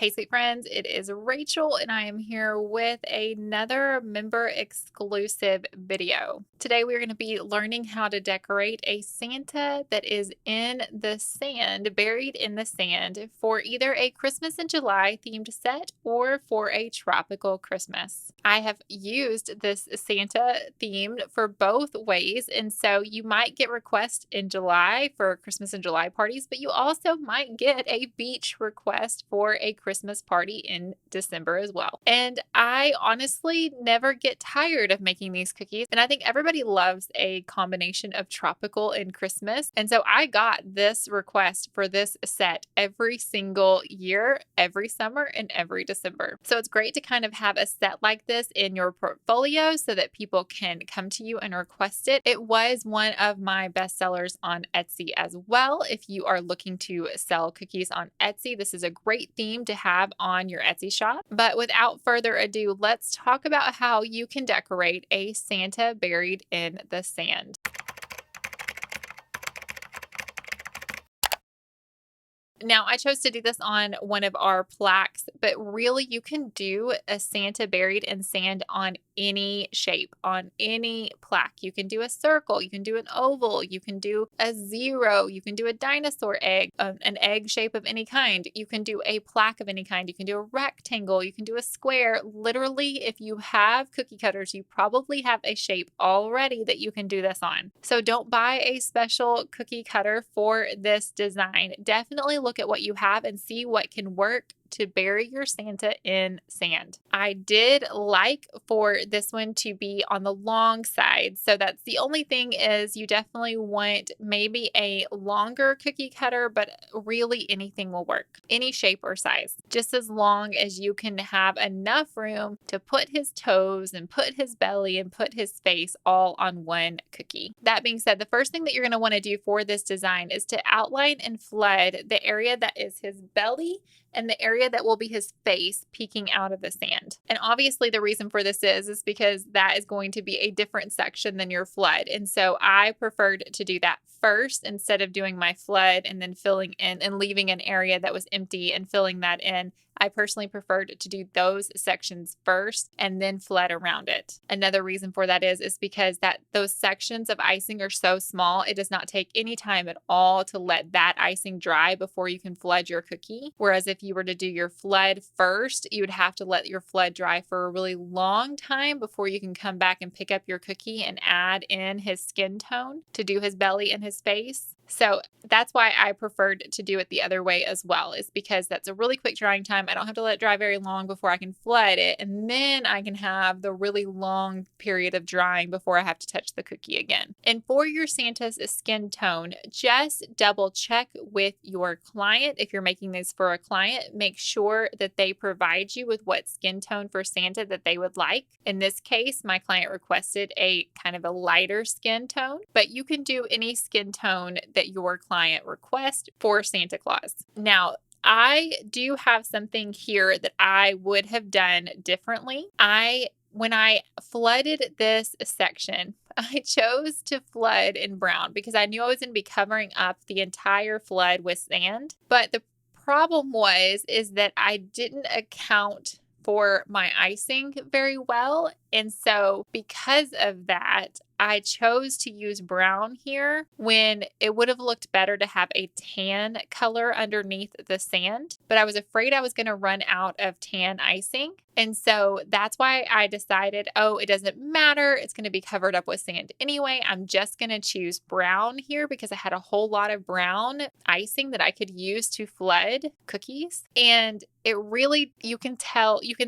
Hey, sweet friends, it is Rachel, and I am here with another member exclusive video. Today, we're going to be learning how to decorate a Santa that is in the sand, buried in the sand, for either a Christmas in July themed set or for a tropical Christmas. I have used this Santa theme for both ways, and so you might get requests in July for Christmas in July parties, but you also might get a beach request for a Christmas party in December as well. And I honestly never get tired of making these cookies. And I think everybody loves a combination of tropical and Christmas. And so I got this request for this set every single year, every summer, and every December. So it's great to kind of have a set like this in your portfolio so that people can come to you and request it. It was one of my best sellers on Etsy as well. If you are looking to sell cookies on Etsy, this is a great theme to have on your Etsy shop. But without further ado, let's talk about how you can decorate a Santa buried in the sand. Now, I chose to do this on one of our plaques, but really you can do a Santa buried in sand on any shape, on any plaque. You can do a circle, you can do an oval, you can do a zero, you can do a dinosaur egg, an egg shape of any kind. You can do a plaque of any kind. You can do a rectangle, you can do a square. Literally, if you have cookie cutters, you probably have a shape already that you can do this on. So don't buy a special cookie cutter for this design. Definitely look at what you have and see what can work to bury your Santa in sand. I did like for this one to be on the long side. So that's the only thing, is you definitely want maybe a longer cookie cutter, but really anything will work. Any shape or size, just as long as you can have enough room to put his toes and put his belly and put his face all on one cookie. That being said, the first thing that you're going to want to do for this design is to outline and flood the area that is his belly and the area that will be his face peeking out of the sand. And obviously the reason for this is because that is going to be a different section than your flood. And so I preferred to do that first instead of doing my flood and then filling in and leaving an area that was empty and filling that in. I personally preferred to do those sections first and then flood around it. Another reason for that is because those sections of icing are so small, it does not take any time at all to let that icing dry before you can flood your cookie. Whereas if you were to do your flood first, you would have to let your flood dry for a really long time before you can come back and pick up your cookie and add in his skin tone to do his belly and his face. So that's why I preferred to do it the other way as well, is because that's a really quick drying time. I don't have to let it dry very long before I can flood it. And then I can have the really long period of drying before I have to touch the cookie again. And for your Santa's skin tone, just double check with your client. If you're making this for a client, make sure that they provide you with what skin tone for Santa that they would like. In this case, my client requested a kind of a lighter skin tone, but you can do any skin tone that your client requests for Santa Claus. Now, I do have something here that I would have done differently. When I flooded this section, I chose to flood in brown because I knew I was going to be covering up the entire flood with sand. But the problem is that I didn't account for my icing very well. And so because of that, I chose to use brown here when it would have looked better to have a tan color underneath the sand. But I was afraid I was going to run out of tan icing. And so that's why I decided, it doesn't matter. It's going to be covered up with sand anyway. I'm just going to choose brown here because I had a whole lot of brown icing that I could use to flood cookies. And it really, you can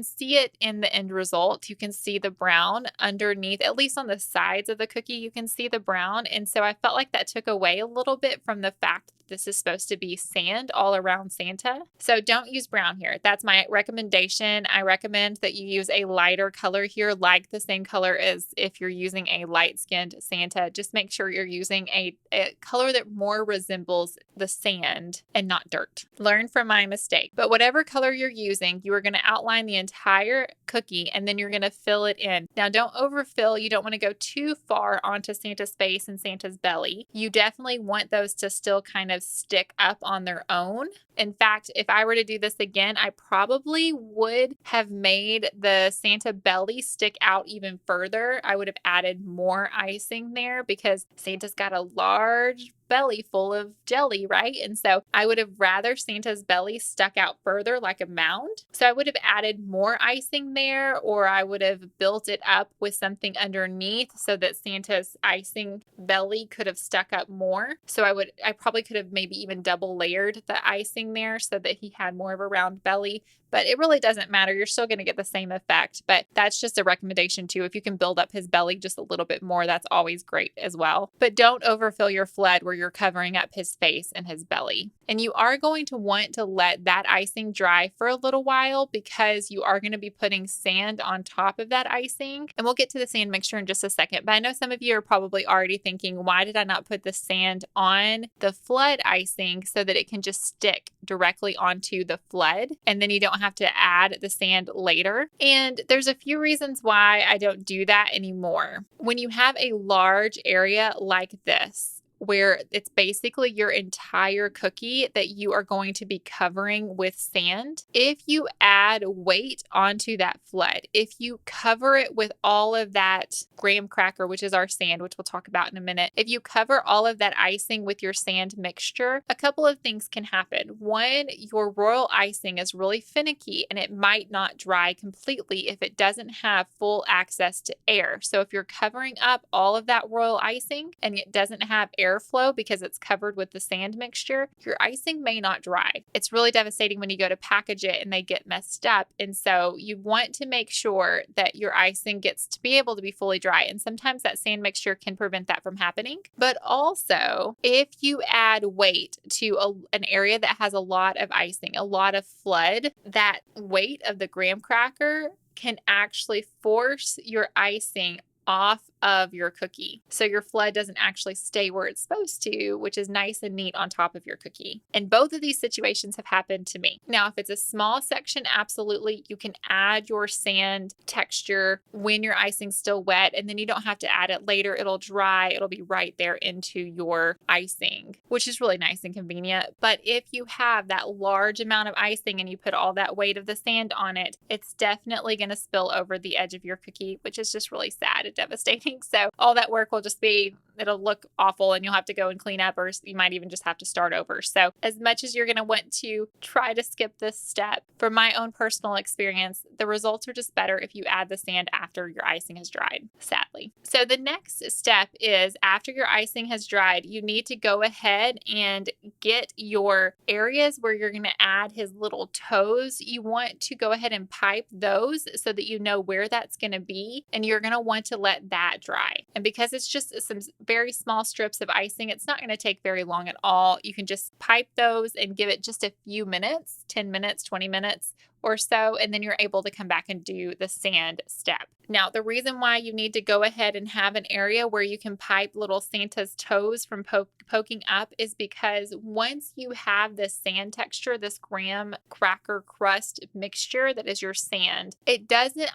see it in the end result. You can see the brown underneath, at least on the sides of the cookie, you can see the brown. And so I felt like that took away a little bit from the fact that this is supposed to be sand all around Santa. So don't use brown here. That's my recommendation. I recommend that you use a lighter color here, like the same color as if you're using a light-skinned Santa. Just make sure you're using a color that more resembles the sand and not dirt. Learn from my mistake. But whatever color you're using, you are going to outline the entire cookie and then you're going to fill it in. Now, don't overfill. You don't want to go too far onto Santa's face and Santa's belly. You definitely want those to still kind of stick up on their own. In fact, if I were to do this again, I probably would have made the Santa belly stick out even further. I would have added more icing there because Santa's got a large belly full of jelly, right? And so I would have rather Santa's belly stuck out further like a mound. So I would have added more icing there, or I would have built it up with something underneath so that Santa's icing belly could have stuck up more. So I probably could have maybe even double layered the icing there so that he had more of a round belly. But it really doesn't matter. You're still going to get the same effect. But that's just a recommendation too. If you can build up his belly just a little bit more, that's always great as well. But don't overfill your flood where you're covering up his face and his belly. And you are going to want to let that icing dry for a little while because you are going to be putting sand on top of that icing. And we'll get to the sand mixture in just a second. But I know some of you are probably already thinking, why did I not put the sand on the flood icing so that it can just stick directly onto the flood? And then you don't have to add the sand later. And there's a few reasons why I don't do that anymore. When you have a large area like this, where it's basically your entire cookie that you are going to be covering with sand. If you add weight onto that flood, if you cover it with all of that graham cracker, which is our sand, which we'll talk about in a minute, if you cover all of that icing with your sand mixture, a couple of things can happen. One, your royal icing is really finicky and it might not dry completely if it doesn't have full access to air. So if you're covering up all of that royal icing and it doesn't have airflow because it's covered with the sand mixture, your icing may not dry. It's really devastating when you go to package it and they get messed up. And so you want to make sure that your icing gets to be able to be fully dry. And sometimes that sand mixture can prevent that from happening. But also, if you add weight to an area that has a lot of icing, a lot of flood, that weight of the graham cracker can actually force your icing off of your cookie. So your flood doesn't actually stay where it's supposed to, which is nice and neat on top of your cookie. And both of these situations have happened to me. Now, if it's a small section, absolutely, you can add your sand texture when your icing's still wet, and then you don't have to add it later. It'll dry. It'll be right there into your icing, which is really nice and convenient. But if you have that large amount of icing and you put all that weight of the sand on it, it's definitely going to spill over the edge of your cookie, which is just really sad and devastating. So all that work will just be, it'll look awful and you'll have to go and clean up, or you might even just have to start over. So as much as you're going to want to try to skip this step, from my own personal experience, the results are just better if you add the sand after your icing has dried, sadly. So the next step is, after your icing has dried, you need to go ahead and get your areas where you're going to add his little toes. You want to go ahead and pipe those so that you know where that's going to be, and you're going to want to let that dry. And because it's just some very small strips of icing, it's not going to take very long at all. You can just pipe those and give it just a few minutes, 10 minutes, 20 minutes or so, and then you're able to come back and do the sand step. Now, the reason why you need to go ahead and have an area where you can pipe little Santa's toes from poking up is because once you have this sand texture, this graham cracker crust mixture that is your sand,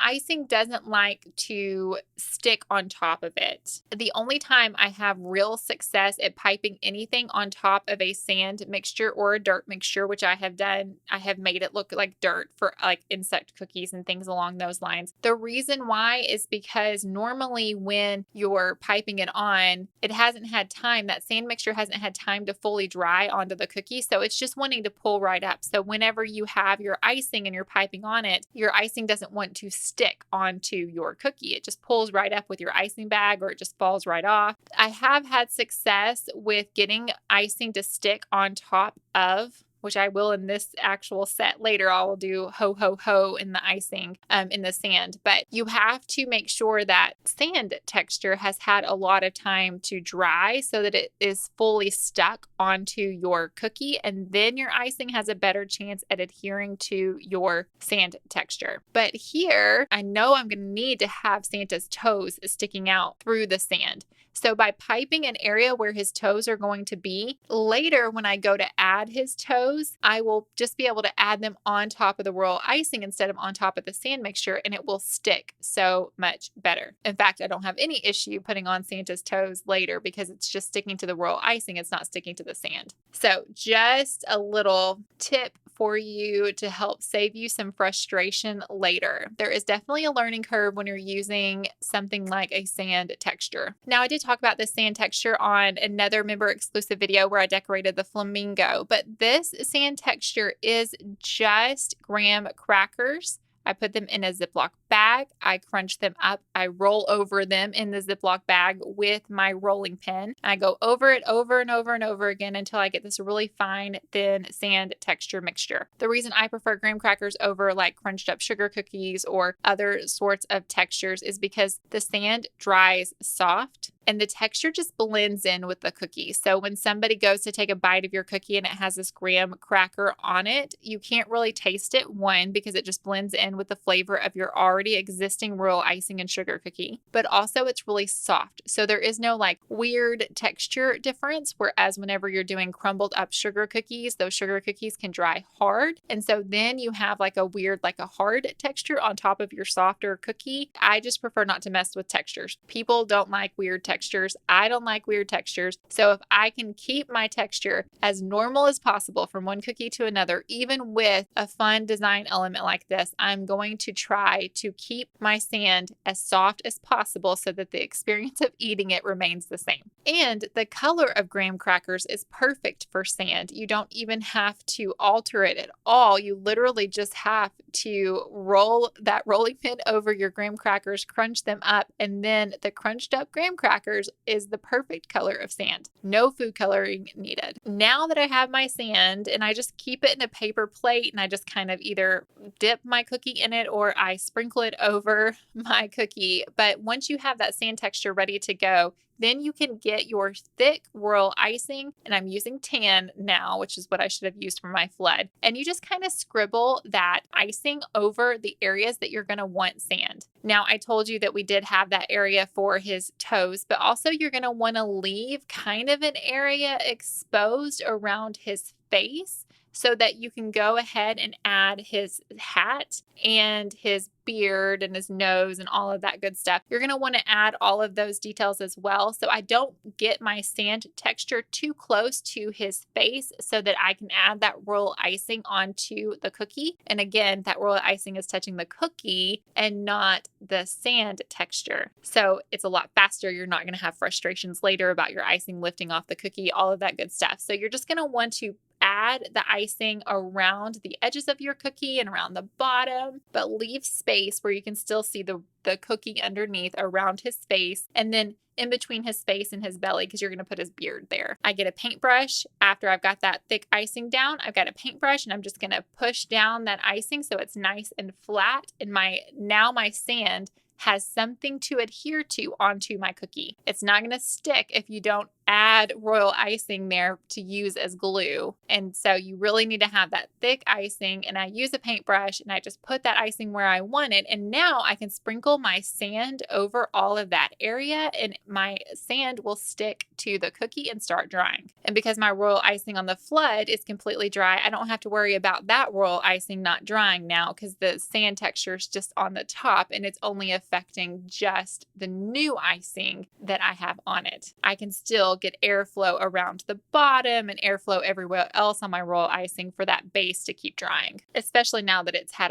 icing doesn't like to stick on top of it. The only time I have real success at piping anything on top of a sand mixture or a dirt mixture, which I have done, I have made it look like dirt for like insect cookies and things along those lines. The reason why is because normally when you're piping it on, it hasn't had time, that sand mixture hasn't had time to fully dry onto the cookie. So it's just wanting to pull right up. So whenever you have your icing and you're piping on it, your icing doesn't want to stick onto your cookie. It just pulls right up with your icing bag, or it just falls right off. I have had success with getting icing to stick on top of, which I will in this actual set later. I will do ho, ho, ho in the icing in the sand. But you have to make sure that sand texture has had a lot of time to dry so that it is fully stuck onto your cookie. And then your icing has a better chance at adhering to your sand texture. But here, I know I'm going to need to have Santa's toes sticking out through the sand. So by piping an area where his toes are going to be, later when I go to add his toes, I will just be able to add them on top of the royal icing instead of on top of the sand mixture, and it will stick so much better. In fact, I don't have any issue putting on Santa's toes later because it's just sticking to the royal icing. It's not sticking to the sand. So just a little tip for you to help save you some frustration later. There is definitely a learning curve when you're using something like a sand texture. Now, I did talk about this sand texture on another member exclusive video where I decorated the flamingo, but this sand texture is just graham crackers. I put them in a Ziploc bag. I crunch them up. I roll over them in the Ziploc bag with my rolling pin. I go over it over and over and over again until I get this really fine, thin sand texture mixture. The reason I prefer graham crackers over like crunched up sugar cookies or other sorts of textures is because the sand dries soft and the texture just blends in with the cookie. So when somebody goes to take a bite of your cookie and it has this graham cracker on it, you can't really taste it, one, because it just blends in with the flavor of your already existing royal icing and sugar cookie, but also it's really soft. So there is no like weird texture difference, whereas whenever you're doing crumbled up sugar cookies, those sugar cookies can dry hard. And so then you have like a weird, like a hard texture on top of your softer cookie. I just prefer not to mess with textures. People don't like weird textures. I don't like weird textures. So if I can keep my texture as normal as possible from one cookie to another, even with a fun design element like this, I'm going to try to keep my sand as soft as possible so that the experience of eating it remains the same. And the color of graham crackers is perfect for sand. You don't even have to alter it at all. You literally just have to roll that rolling pin over your graham crackers, crunch them up, and then the crunched up graham crackers is the perfect color of sand. No food coloring needed. Now that I have my sand and I just keep it in a paper plate and I just kind of either dip my cookie in it or I sprinkle it over my cookie. But once you have that sand texture ready to go, then you can get your thick royal icing, and I'm using tan now, which is what I should have used for my flood. And you just kind of scribble that icing over the areas that you're going to want sand. Now, I told you that we did have that area for his toes, but also you're going to want to leave kind of an area exposed around his face so that you can go ahead and add his hat and his beard and his nose and all of that good stuff. You're going to want to add all of those details as well. So I don't get my sand texture too close to his face so that I can add that royal icing onto the cookie. And again, that royal icing is touching the cookie and not the sand texture. So it's a lot faster. You're not going to have frustrations later about your icing lifting off the cookie, all of that good stuff. So you're just going to want to add the icing around the edges of your cookie and around the bottom, but leave space where you can still see the cookie underneath around his face and then in between his face and his belly because you're going to put his beard there. I get a paintbrush after I've got that thick icing down. I've got a paintbrush and I'm just going to push down that icing so it's nice and flat. And now my sand has something to adhere to onto my cookie. It's not going to stick if you don't add royal icing there to use as glue. And so you really need to have that thick icing, and I use a paintbrush and I just put that icing where I want it. And now I can sprinkle my sand over all of that area and my sand will stick to the cookie and start drying. And because my royal icing on the flood is completely dry, I don't have to worry about that royal icing not drying now because the sand texture is just on the top and it's only affecting just the new icing that I have on it. I can still get airflow around the bottom and airflow everywhere else on my royal icing for that base to keep drying, especially now that it's had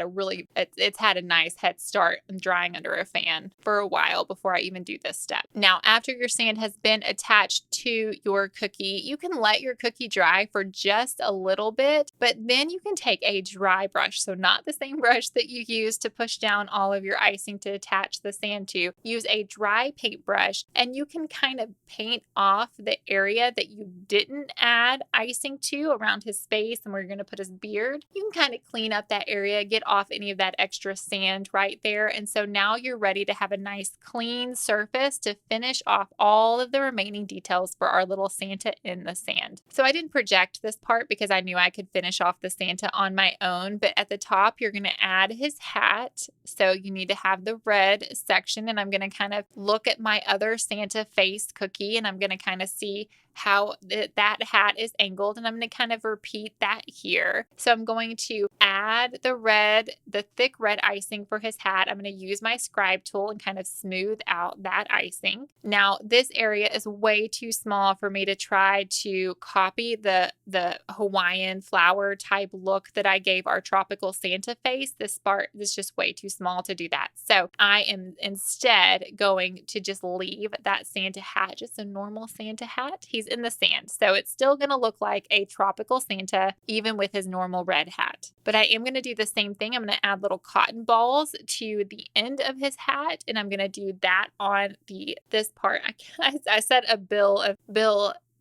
a nice head start and drying under a fan for a while before I even do this step. Now, after your sand has been attached to your cookie, you can let your cookie dry for just a little bit, but then you can take a dry brush. So not the same brush that you use to push down all of your icing to attach the sand to. Use a dry paintbrush and you can kind of paint off the area that you didn't add icing to around his face and where you're going to put his beard. You can kind of clean up that area, get off any of that extra sand right there. And so now you're ready to have a nice clean surface to finish off all of the remaining details for our little Santa in the sand. So I didn't project this part because I knew I could finish off the Santa on my own, but at the top, you're going to add his hat. So you need to have the red section, and I'm going to kind of look at my other Santa face cookie, and I'm going to kind of see how that hat is angled, and I'm going to kind of repeat that here. So I'm going to add the thick red icing for his hat. I'm going to use my scribe tool and kind of smooth out that icing. Now, this area is way too small for me to try to copy the Hawaiian flower type look that I gave our tropical Santa face. This part is just way too small to do that. So I am instead going to just leave that Santa hat, just a normal Santa hat. He's in the sand, so it's still going to look like a tropical Santa, even with his normal red hat. But I am going to do the same thing. I'm going to add little cotton balls to the end of his hat, and I'm going to do that on this part. I said a bill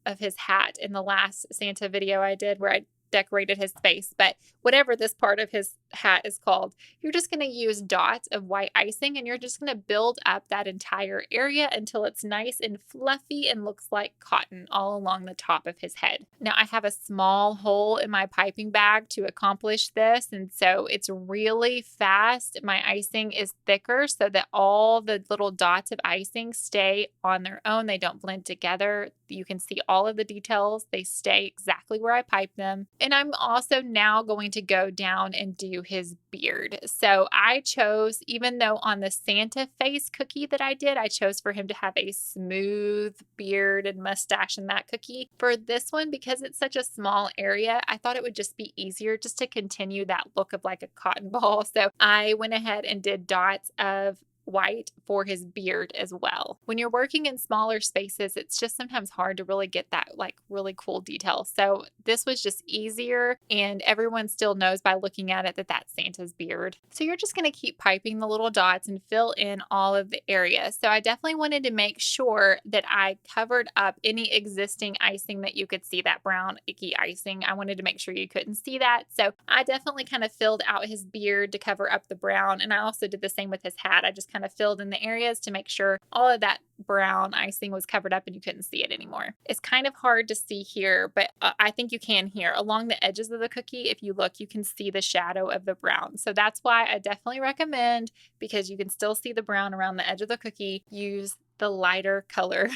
of his hat in the last Santa video I did where I decorated his face, but whatever this part of his hat is called, you're just going to use dots of white icing, and you're just going to build up that entire area until it's nice and fluffy and looks like cotton all along the top of his head. Now I have a small hole in my piping bag to accomplish this, and so it's really fast. My icing is thicker so that all the little dots of icing stay on their own. They don't blend together. You can see all of the details. They stay exactly where I piped them. And I'm also now going to go down and do his beard. So I chose, even though on the Santa face cookie that I did, I chose for him to have a smooth beard and mustache in that cookie. For this one, because it's such a small area, I thought it would just be easier just to continue that look of like a cotton ball. So I went ahead and did dots of white for his beard as well. When you're working in smaller spaces, it's just sometimes hard to really get that like really cool detail. So this was just easier, and everyone still knows by looking at it that that's Santa's beard. So you're just going to keep piping the little dots and fill in all of the areas. So I definitely wanted to make sure that I covered up any existing icing that you could see, that brown icky icing. I wanted to make sure you couldn't see that. So I definitely kind of filled out his beard to cover up the brown, and I also did the same with his hat. I just kind of filled in the areas to make sure all of that brown icing was covered up and you couldn't see it anymore. It's kind of hard to see here, but I think you can here. Along the edges of the cookie, if you look, you can see the shadow of the brown. So that's why I definitely recommend, because you can still see the brown around the edge of the cookie, use the lighter color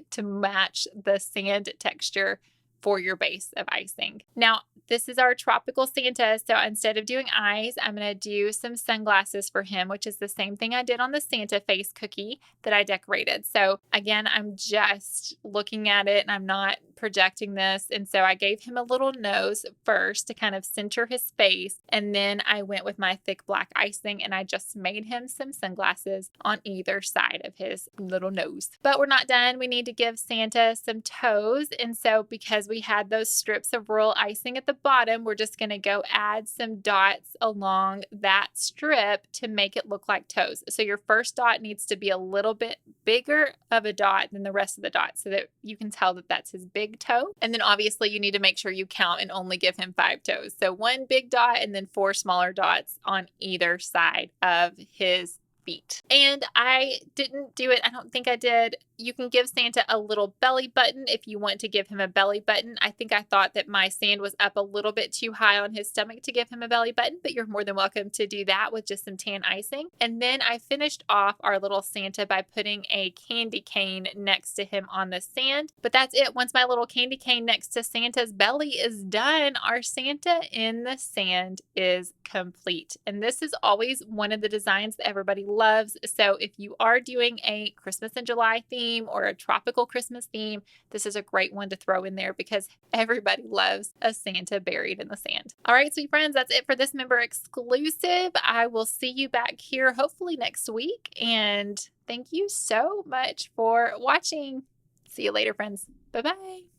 to match the sand texture for your base of icing. Now, this is our tropical Santa, so instead of doing eyes, I'm going to do some sunglasses for him, which is the same thing I did on the Santa face cookie that I decorated. So again, I'm just looking at it and I'm not projecting this, and so I gave him a little nose first to kind of center his face, and then I went with my thick black icing and I just made him some sunglasses on either side of his little nose. But we're not done. We need to give Santa some toes, and so because we had those strips of royal icing at the bottom, we're just going to go add some dots along that strip to make it look like toes. So your first dot needs to be a little bit bigger of a dot than the rest of the dots so that you can tell that that's his big toe. And then obviously you need to make sure you count and only give him 5 toes. So 1 big dot and then 4 smaller dots on either side of his feet. And I didn't do it. I don't think I did. You can give Santa a little belly button if you want to give him a belly button. I think I thought that my sand was up a little bit too high on his stomach to give him a belly button, but you're more than welcome to do that with just some tan icing. And then I finished off our little Santa by putting a candy cane next to him on the sand. But that's it. Once my little candy cane next to Santa's belly is done, our Santa in the sand is complete. And this is always one of the designs that everybody loves. So if you are doing a Christmas in July theme or a tropical Christmas theme, this is a great one to throw in there because everybody loves a Santa buried in the sand. All right, sweet friends, that's it for this member exclusive. I will see you back here hopefully next week. And thank you so much for watching. See you later, friends. Bye-bye.